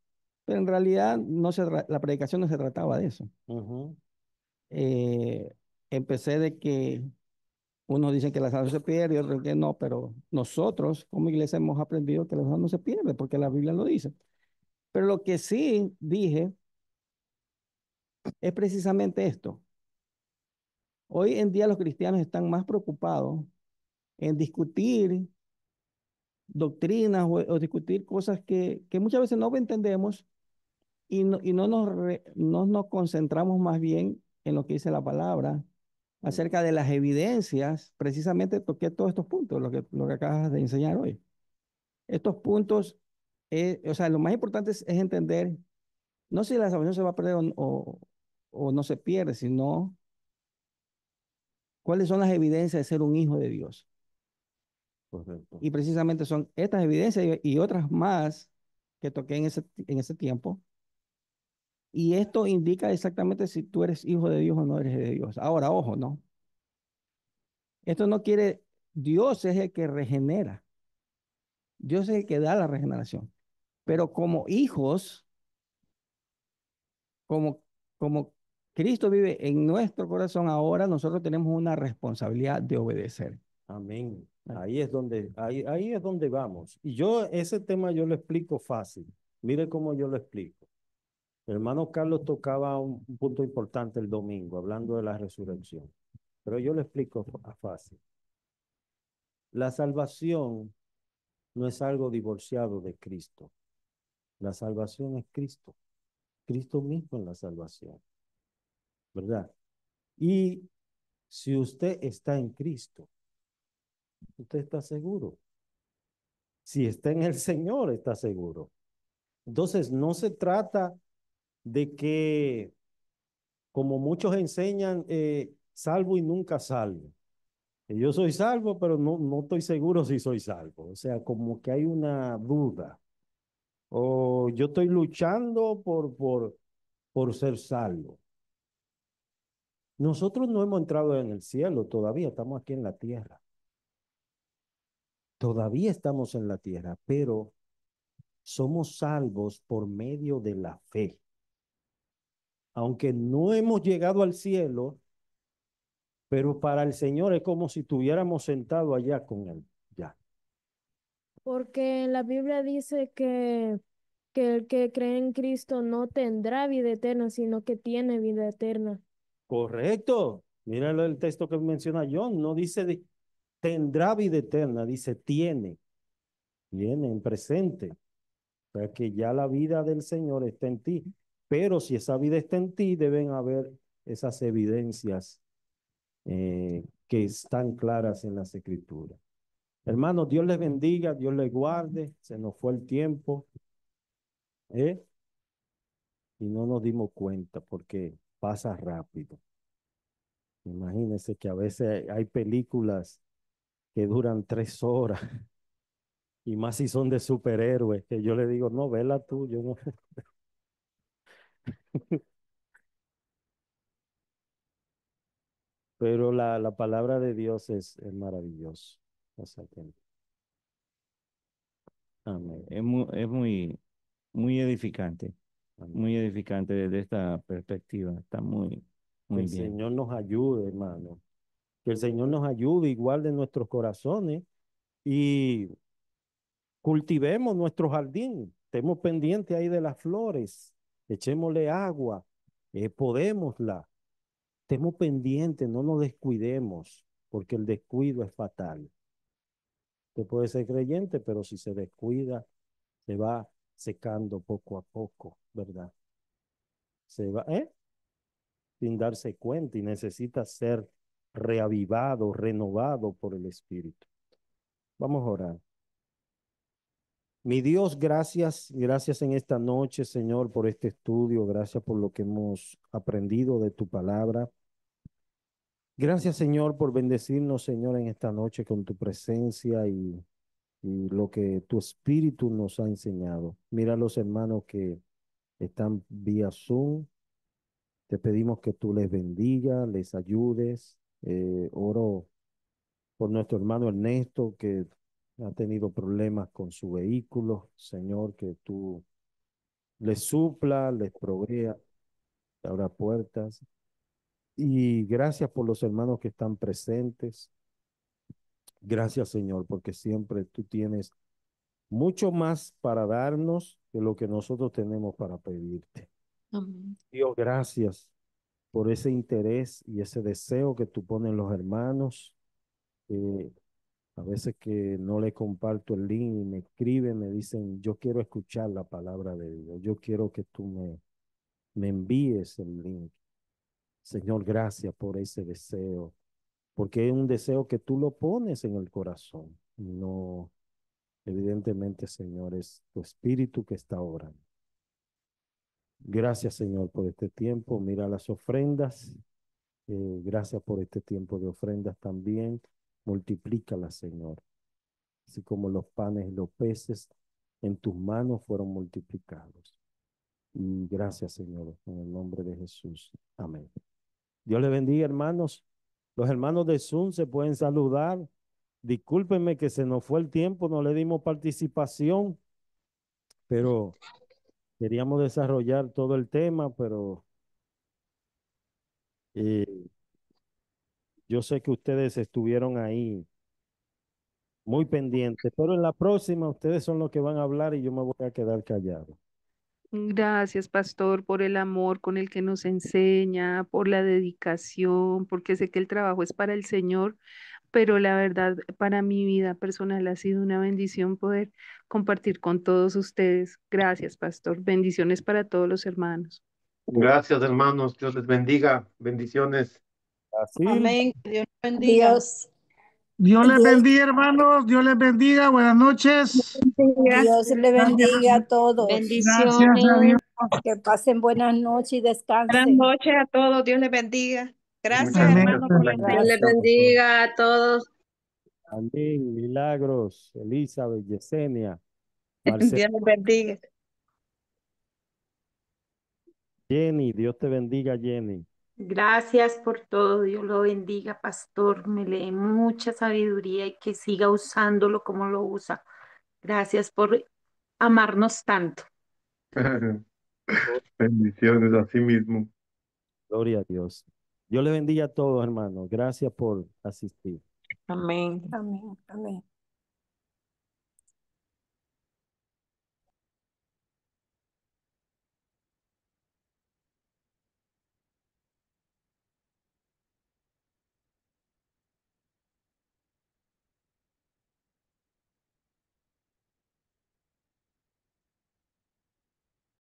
Pero en realidad la predicación no se trataba de eso. Eh, Empecé de que unos dicen que la salvación se pierde y otros que no, pero nosotros como iglesia hemos aprendido que la salvación no se pierde porque la Biblia lo dice. Pero lo que sí dije es precisamente esto. Hoy en día los cristianos están más preocupados en discutir doctrinas o discutir cosas que muchas veces no entendemos y no nos concentramos más bien en lo que dice la palabra acerca de las evidencias. Precisamente toqué todos estos puntos, lo que acabas de enseñar hoy. Estos puntos, o sea, lo más importante es entender, no si la salvación se va a perder o no se pierde, sino cuáles son las evidencias de ser un hijo de Dios. Correcto. Y precisamente son estas evidencias y otras más que toqué en ese tiempo. Y esto indica exactamente si tú eres hijo de Dios o no eres de Dios. Ahora, ojo, ¿no? Esto no quiere, Dios es el que regenera. Dios es el que da la regeneración. Pero como hijos, como, como Cristo vive en nuestro corazón, ahora nosotros tenemos una responsabilidad de obedecer. Amén. Ahí es donde vamos. Y ese tema yo lo explico fácil. Mire cómo yo lo explico. El hermano Carlos tocaba un punto importante el domingo, hablando de la resurrección. Pero yo lo explico fácil. La salvación no es algo divorciado de Cristo. La salvación es Cristo. Cristo mismo en la salvación. ¿Verdad? Y si usted está en Cristo, usted está seguro. Si está en el Señor, está seguro. Entonces, no se trata de que, como muchos enseñan, salvo y nunca salvo. Que yo soy salvo, pero no estoy seguro si soy salvo. O sea, como que hay una duda. O yo estoy luchando por ser salvo. Nosotros no hemos entrado en el cielo todavía, estamos aquí en la tierra. Todavía estamos en la tierra, pero somos salvos por medio de la fe. Aunque no hemos llegado al cielo, pero para el Señor es como si estuviéramos sentados allá con Él, ya. Porque la Biblia dice que el que cree en Cristo no tendrá vida eterna, sino que tiene vida eterna. Correcto. Míralo el texto que menciona John, no dice tendrá vida eterna, dice tiene en presente. O sea que ya la vida del Señor está en ti. Pero si esa vida está en ti, deben haber esas evidencias que están claras en las Escrituras. Hermanos, Dios les bendiga, Dios les guarde. Se nos fue el tiempo, ¿eh? Y no nos dimos cuenta porque pasa rápido. Imagínense que a veces hay películas que duran 3 horas y más si son de superhéroes, que yo le digo, no, vela tú, yo no. Pero la palabra de Dios es maravillosa. Exactamente. Amén. Muy edificante, Amén. muy edificante desde esta perspectiva. Está muy, Que muy el bien. Señor nos ayude, hermano. Que el Señor nos ayude y guarde nuestros corazones y cultivemos nuestro jardín. Estemos pendientes ahí de las flores. Echémosle agua. Podémosla. Estemos pendientes, no nos descuidemos, porque el descuido es fatal. Usted puede ser creyente, pero si se descuida, se va secando poco a poco, ¿verdad? Se va, sin darse cuenta y necesita ser reavivado, renovado por el Espíritu. Vamos a orar. Mi Dios, gracias, gracias en esta noche, Señor, por este estudio, gracias por lo que hemos aprendido de tu palabra. Gracias, Señor, por bendecirnos, Señor, en esta noche con tu presencia y lo que tu Espíritu nos ha enseñado. Mira a los hermanos que están vía Zoom. Te pedimos que tú les bendiga, les ayudes. Oro por nuestro hermano Ernesto, que ha tenido problemas con su vehículo. Señor, que tú les supla, les provea, abra puertas. Y gracias por los hermanos que están presentes. Gracias, Señor, porque siempre tú tienes mucho más para darnos que lo que nosotros tenemos para pedirte. Amén. Dios, gracias por ese interés y ese deseo que tú pones en los hermanos. A veces que no le comparto el link y me escriben, me dicen, yo quiero escuchar la palabra de Dios, yo quiero que tú me envíes el link. Señor, gracias por ese deseo, porque es un deseo que tú lo pones en el corazón. No, evidentemente, Señor, es tu espíritu que está orando. Gracias, Señor, por este tiempo. Mira las ofrendas. Gracias por este tiempo de ofrendas también. Multiplícalas, Señor. Así como los panes y los peces en tus manos fueron multiplicados. Y gracias, Señor, en el nombre de Jesús. Amén. Dios les bendiga, hermanos. Los hermanos de Zoom se pueden saludar. Discúlpenme que se nos fue el tiempo, no le dimos participación, pero queríamos desarrollar todo el tema, pero eh, yo sé que ustedes estuvieron ahí muy pendientes, pero en la próxima ustedes son los que van a hablar y yo me voy a quedar callado. Gracias, pastor, por el amor con el que nos enseña, por la dedicación, porque sé que el trabajo es para el Señor, pero la verdad, para mi vida personal ha sido una bendición poder compartir con todos ustedes. Gracias, pastor. Bendiciones para todos los hermanos. Gracias, hermanos. Dios les bendiga. Bendiciones. Así. Amén. Que Dios nos bendiga. Dios les bendiga, hermanos. Dios les bendiga. Buenas noches. Dios le bendiga a todos. Gracias a Dios. Que pasen buenas noches y Buenas descansen. noches a todos, Dios les bendiga. Gracias, Amén. hermano, por la Dios les bendiga a todos. Amén. Milagros, Elizabeth, Yesenia, Dios Marcela, les bendiga. Jenny. Dios te bendiga, Jenny. Gracias por todo, Dios lo bendiga, pastor, me lee mucha sabiduría y que siga usándolo como lo usa. Gracias por amarnos tanto. Bendiciones a sí mismo. Gloria a Dios. Dios le bendiga a todos, hermanos. Gracias por asistir. Amén. Amén. Amén.